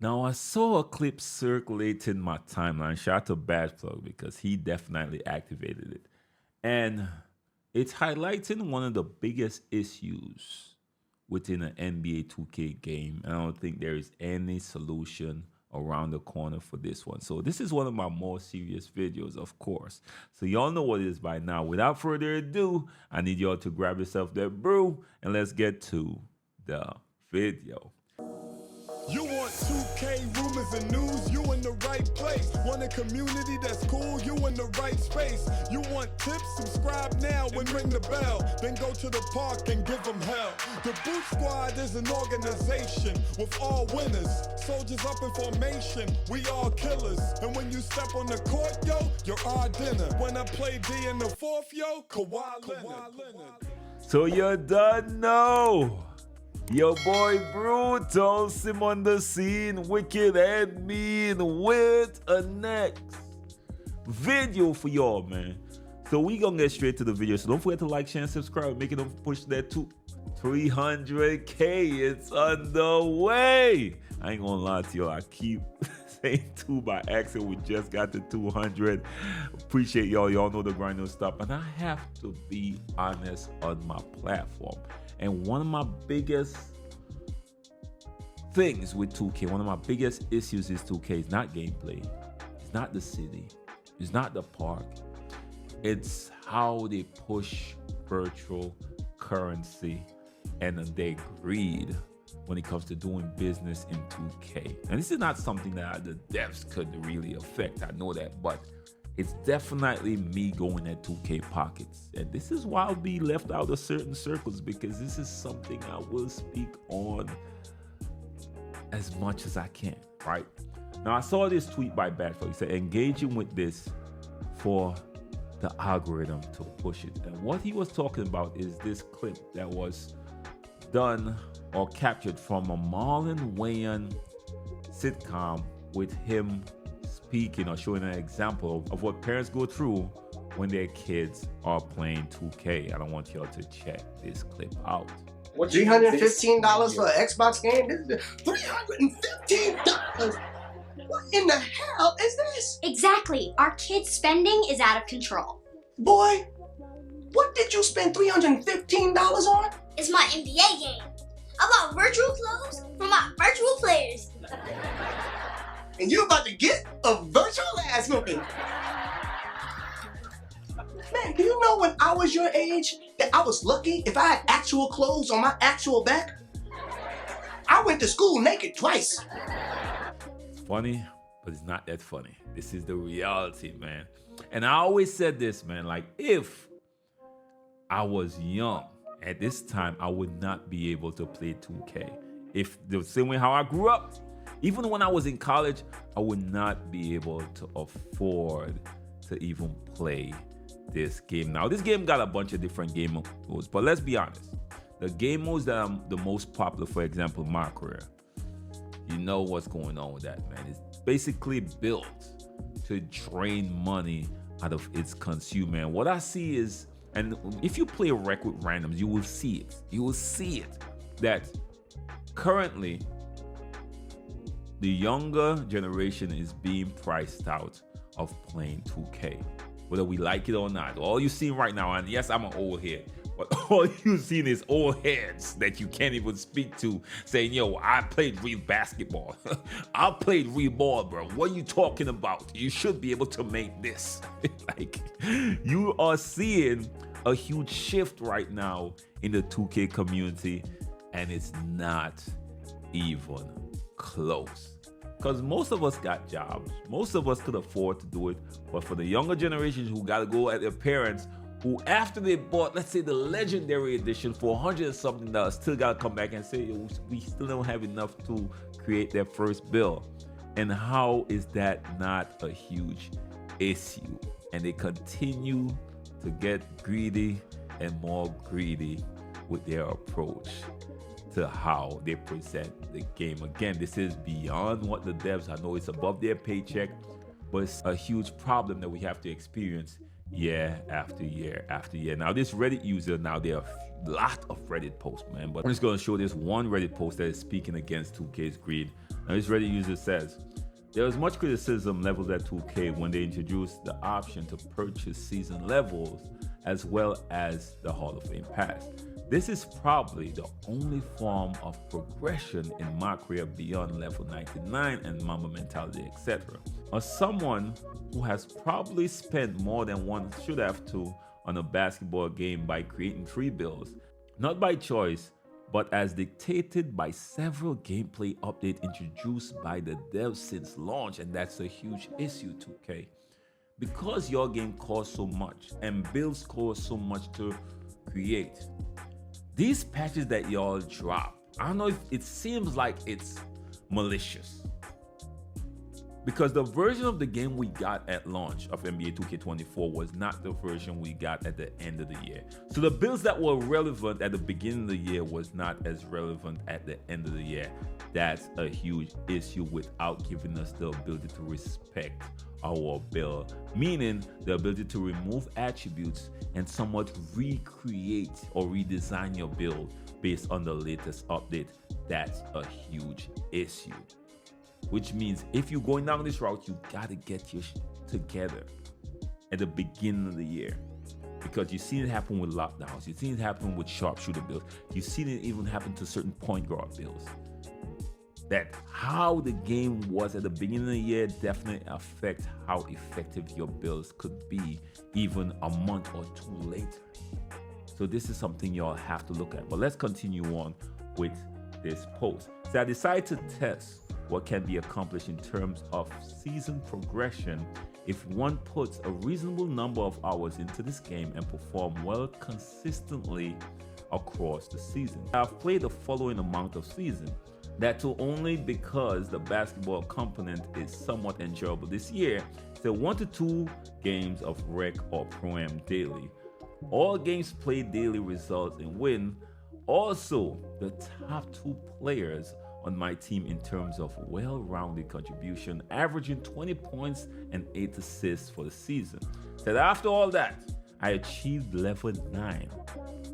Now, I saw a clip circulating my timeline. Shout out to Bad Plug because he definitely activated it. And it's highlighting one of the biggest issues within an NBA 2K game. And I don't think there is any solution around the corner for this one. So this is one of my more serious videos, of course. So y'all know what it is by now. Without further ado, I need y'all to grab yourself that brew and let's get to the video. You want 2K rumors and news, you in the right place. Want a community that's cool, you in the right space. You want tips, subscribe now and ring the bell. Then go to the park and give them hell. The Boot Squad is an organization with all winners. Soldiers up in formation, we all killers. And when you step on the court, yo, you're our dinner. When I play D in the fourth, yo, Kawhi Leonard. So you done know. Your boy Brutal, Sim on the scene, wicked and mean with a next video for y'all, man. So we gonna get straight to the video. So don't forget to like, share, and subscribe. Making them push that to 300K. It's on the way. I ain't gonna lie to y'all. I keep saying 2 by accident. We just got to 200. Appreciate y'all. Y'all know the grind don't stop. And I have to be honest on my platform. And one of my biggest things with 2K, one of my biggest issues is 2K. It's not gameplay. It's not the city. It's not the park. It's how they push virtual currency and their greed when it comes to doing business in 2K. And this is not something that the devs could really affect. I know that, but it's definitely me going at 2K pockets. And this is why I'll be left out of certain circles, because this is something I will speak on as much as I can, right? Now, I saw this tweet by Badful. He said, engaging with this for the algorithm to push it. And what he was talking about is this clip that was done or captured from a Marlon Wayans sitcom with him speaking or showing an example of what parents go through when their kids are playing 2K. I don't want y'all to check this clip out. What, $315 for an Xbox game? $315? What in the hell is this? Exactly. Our kids' spending is out of control. Boy, what did you spend $315 on? It's my NBA game. I bought virtual clothes for my virtual players. And you're about to get a virtual ass whooping. Man, do you know when I was your age that I was lucky if I had actual clothes on my actual back? I went to school naked twice. It's funny, but it's not that funny. This is the reality, man. And I always said this, man, like if I was young at this time, I would not be able to play 2K. If the same way how I grew up, even when I was in college, I would not be able to afford to even play this game. Now, this game got a bunch of different game modes, but let's be honest. The game modes that are the most popular, for example, my career, you know what's going on with that, man. It's basically built to drain money out of its consumer. And what I see is, and if you play Wreck with randoms, you will see it. You will see it that currently the younger generation is being priced out of playing 2K, whether we like it or not. All you see right now, and yes, I'm an old head, but all you see is old heads that you can't even speak to saying, yo, I played real basketball. I played real ball, bro. What are you talking about? You should be able to make this. Like, you are seeing a huge shift right now in the 2K community, and it's not even close. Because most of us got jobs. Most of us could afford to do it. But for the younger generations who got to go at their parents, who after they bought, let's say, the Legendary Edition for $100 and something, still got to come back and say, we still don't have enough to create their first bill. And how is that not a huge issue? And they continue to get greedy and more greedy with their approach to how they present the game. Again, this is beyond what the devs, I know it's above their paycheck, but it's a huge problem that we have to experience year after year after year. Now, this Reddit user, now they're lot of Reddit posts, man. But I'm just gonna show this one Reddit post that is speaking against 2K's greed. Now, this Reddit user says, there was much criticism leveled at 2K when they introduced the option to purchase season levels as well as the Hall of Fame pass. This is probably the only form of progression in my career beyond level 99 and Mamba mentality, etc. As someone who has probably spent more than one should have to on a basketball game by creating 3 builds, not by choice, but as dictated by several gameplay updates introduced by the devs since launch, and that's a huge issue, 2K. Because your game costs so much and builds cost so much to create, these patches that y'all drop, I don't know if it seems like it's malicious. Because the version of the game we got at launch of NBA 2K24 was not the version we got at the end of the year. So the builds that were relevant at the beginning of the year was not as relevant at the end of the year. That's a huge issue without giving us the ability to respect our build, meaning the ability to remove attributes and somewhat recreate or redesign your build based on the latest update. That's a huge issue. Which means if you're going down this route, you gotta get your shit together at the beginning of the year. Because you've seen it happen with lockdowns, you've seen it happen with sharpshooter builds, you've seen it even happen to certain point guard builds. That how the game was at the beginning of the year definitely affects how effective your builds could be even a month or 2 later. So this is something y'all have to look at. But let's continue on with this post. So I decided to test what can be accomplished in terms of season progression if one puts a reasonable number of hours into this game and perform well consistently across the season. I've played the following amount of season. That too only because the basketball component is somewhat enjoyable this year. So 1 to 2 games of rec or pro-am daily. All games played daily results in win. Also, the top 2 players on my team in terms of well-rounded contribution, averaging 20 points and 8 assists for the season. So after all that, I achieved level 9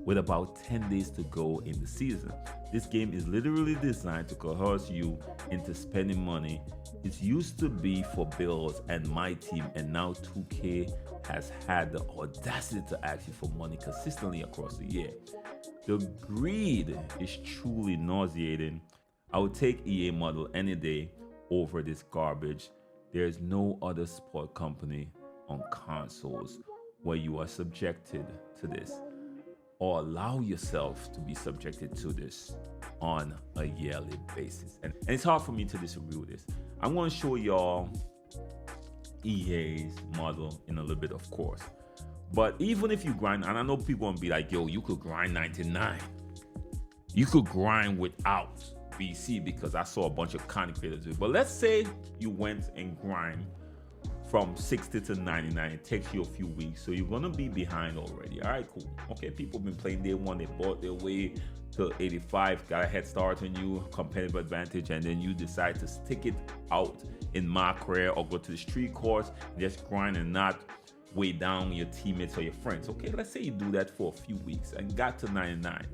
with about 10 days to go in the season. This game is literally designed to coerce you into spending money. It used to be for Bills and my team, and now 2K has had the audacity to ask you for money consistently across the year. The greed is truly nauseating. I would take EA model any day over this garbage. There's no other sport company on consoles where you are subjected to this or allow yourself to be subjected to this on a yearly basis. And it's hard for me to disagree with this. I'm going to show y'all EA's model in a little bit, of course. But even if you grind, and I know people gonna be like, yo, you could grind 99. You could grind without BC, because I saw a bunch of content creators do it. But let's say you went and grind from 60 to 99. It takes you a few weeks, so you're gonna be behind already. All right, cool. Okay, people have been playing day one, they bought their way to 85, got a head start on you, competitive advantage, and then you decide to stick it out in my career or go to the street course and just grind and not weigh down your teammates or your friends. Okay, let's say you do that for a few weeks and got to 99.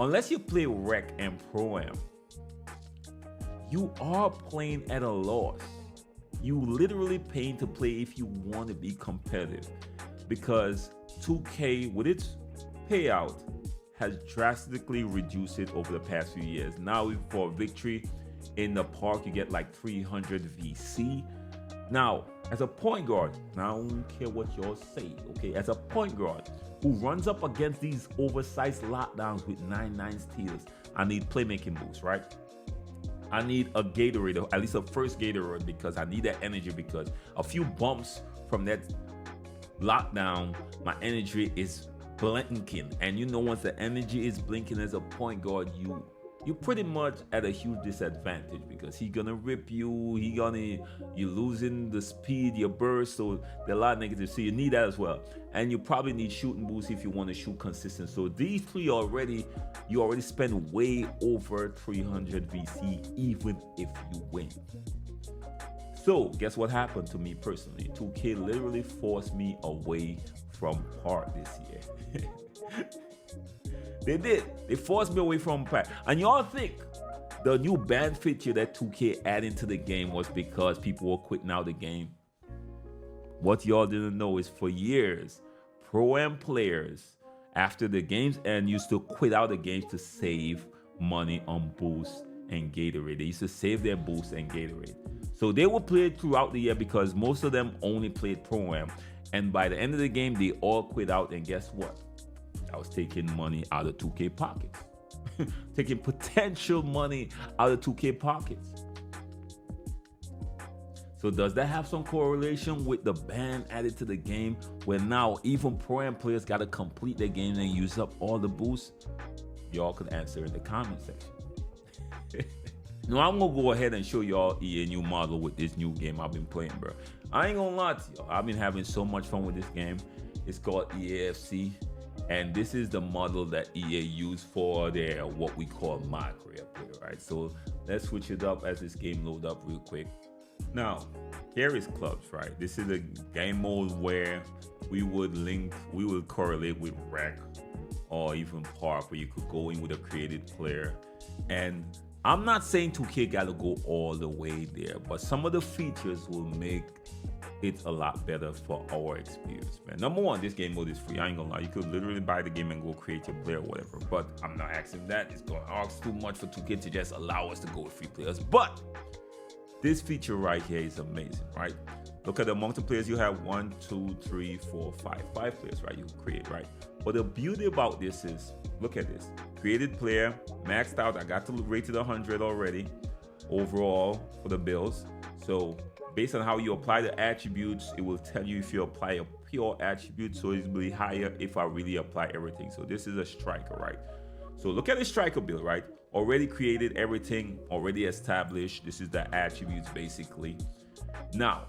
Unless you play rec and pro-am, you are playing at a loss. You literally paying to play if you want to be competitive, because 2K with its payout has drastically reduced it over the past few years. Now for a victory in the park, you get like 300 VC. Now, as a point guard, now I don't care what y'all say, okay? As a point guard who runs up against these oversized lockdowns with 9-9 steals, I need playmaking boost, right? I need a Gatorade, at least a first Gatorade, because I need that energy, because a few bumps from that lockdown, my energy is blinking. And you know, once the energy is blinking as a point guard, you're pretty much at a huge disadvantage, because he's gonna rip you, you're losing the speed, your burst, so there are a lot of negatives. So you need that as well. And you probably need shooting boost if you want to shoot consistent. So these three you already spend way over 300 VC, even if you win. So guess what happened to me personally? 2K literally forced me away from par this year. They did. They forced me away from pack. And y'all think the new ban feature that 2K added to the game was because people were quitting out the game? What y'all didn't know is for years, Pro-Am players, after the games end, used to quit out the games to save money on boost and Gatorade. They used to save their boost and Gatorade. So they would play it throughout the year because most of them only played Pro-Am. And by the end of the game, they all quit out. And guess what? I was taking money out of 2K pockets. Taking potential money out of 2K pockets. So does that have some correlation with the ban added to the game where now even Pro-Am players got to complete their game and use up all the boosts? Y'all could answer in the comment section. Now I'm gonna go ahead and show y'all EA new model with this new game I've been playing, bro. I ain't gonna lie to y'all, I've been having so much fun with this game. It's called EAFC, and this is the model that EA used for their what we call My Career Player, right? So let's switch it up as this game load up real quick. Now, here is clubs, right? This is a game mode where we would correlate with rec or even park, where you could go in with a created player. And I'm not saying 2K gotta go all the way there, but some of the features will make it a lot better for our experience, man. Number one, this game mode is free. I ain't gonna lie, you could literally buy the game and go create your player or whatever, but I'm not asking that. It's gonna ask too much for 2K to just allow us to go with free players. But this feature right here is amazing, right? Look at the amount of players you have: 1, 2, 3, 4, 5 players, right? You create, right? But the beauty about this is, look at this. Created player, maxed out. I got to rated 100 already overall for the builds. So based on how you apply the attributes, it will tell you if you apply a pure attribute, so it's really higher if I really apply everything. So this is a striker, right? So look at the striker build, right? Already created everything, already established. This is the attributes basically. Now,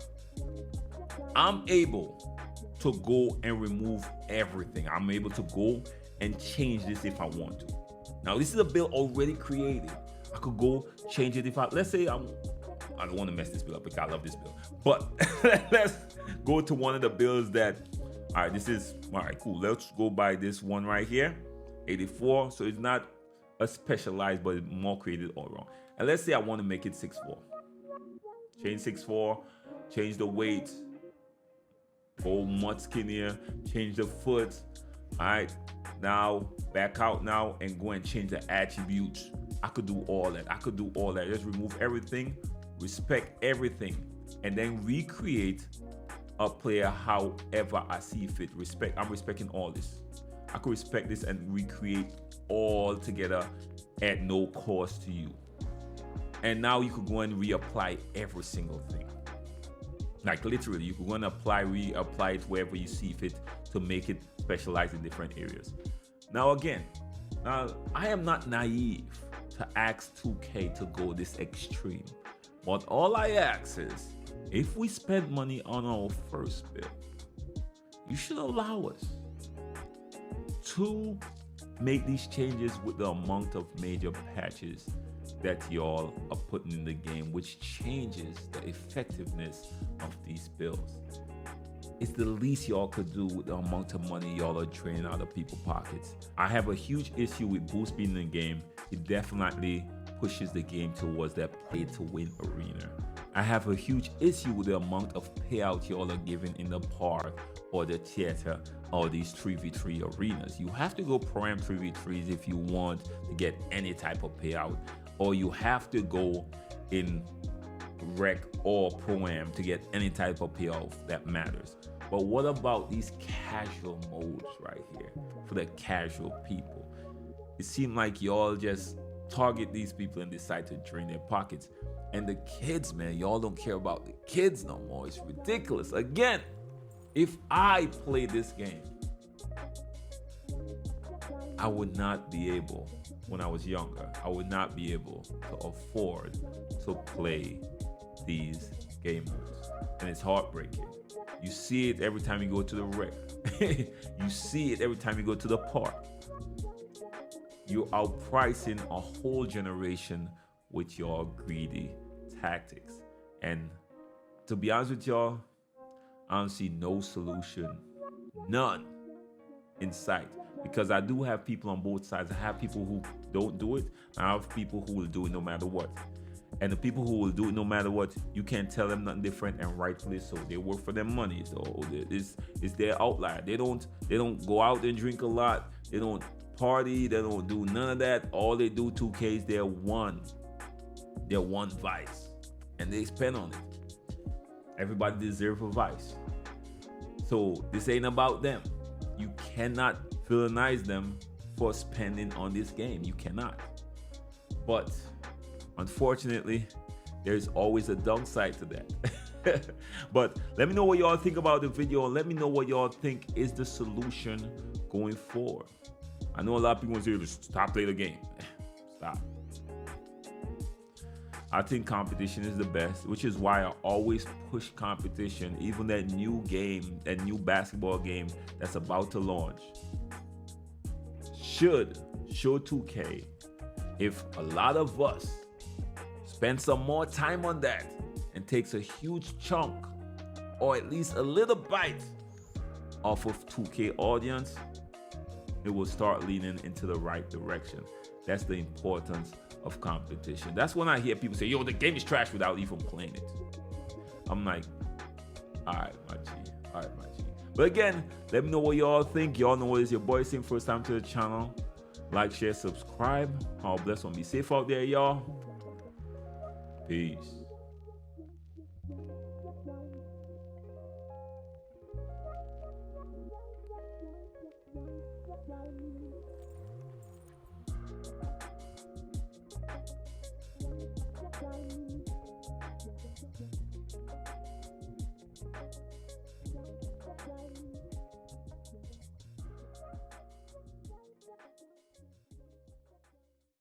I'm able to go and remove everything. I'm able to go and change this if I want to. Now, this is a build already created. I could go change it if let's say I don't want to mess this build up because I love this build. But let's go to one of the builds that, all right, cool. Let's go by this one right here, 84. So it's not a specialized, but it's more created all around. And let's say I want to make it 6'4". Change 6'4", change the weight, go much skinnier, change the foot. All right, now back out now and go and change the attributes. I could do all that. Just remove everything, respect everything, and then recreate a player however I see fit. I'm respecting all this. I could respect this and recreate all together at no cost to you. And now you could go and reapply every single thing. Like literally, you could go and reapply it wherever you see fit to make it specialize in different areas. Now again, I am not naive to ask 2K to go this extreme. But all I ask is, if we spend money on our first build, you should allow us to make these changes with the amount of major patches that y'all are putting in the game, which changes the effectiveness of these builds. It's the least y'all could do with the amount of money y'all are draining out of people's pockets. I have a huge issue with boost speed in the game. It definitely pushes the game towards that play to win arena. I have a huge issue with the amount of payout y'all are giving in the park or the theater or these 3v3 arenas. You have to go Pro-Am 3v3s if you want to get any type of payout, or you have to go in Rec or Pro-Am to get any type of payout that matters. But what about these casual modes right here for the casual people? It seems like y'all just target these people and decide to drain their pockets. And the kids, man, y'all don't care about the kids no more. It's ridiculous. Again, if I play this game, I would not be able, when I was younger, I would not be able to afford to play these game modes. And it's heartbreaking. You see it every time you go to the rec. You see it every time you go to the park. You're outpricing a whole generation with your greedy tactics. And to be honest with y'all, I don't see no solution, none in sight because I do have people on both sides. I have people who don't do it, and I have people who will do it no matter what. And the people who will do it no matter what, you can't tell them nothing different, and rightfully so. They work for their money, so it's their outlier. They don't go out and drink a lot. They don't party. They don't do none of that. All they do 2K is their one vice, and they spend on it. Everybody deserves a vice. So this ain't about them. You cannot villainize them for spending on this game. You cannot. But unfortunately, there's always a downside to that. But let me know what y'all think about the video, and let me know what y'all think is the solution going forward. I know a lot of people say, stop playing the game. Stop. I think competition is the best, which is why I always push competition. Even that new game, that new basketball game that's about to launch, should show 2K, if a lot of us spend some more time on that and takes a huge chunk, or at least a little bite off of 2K audience, it will start leaning into the right direction. That's the importance of competition. That's when I hear people say, yo, the game is trash without even playing it. I'm like, all right, my G. But again, let me know what y'all think. Y'all know what is your boy saying. First time to the channel. Like, share, subscribe. God bless and be safe out there, y'all. Peace.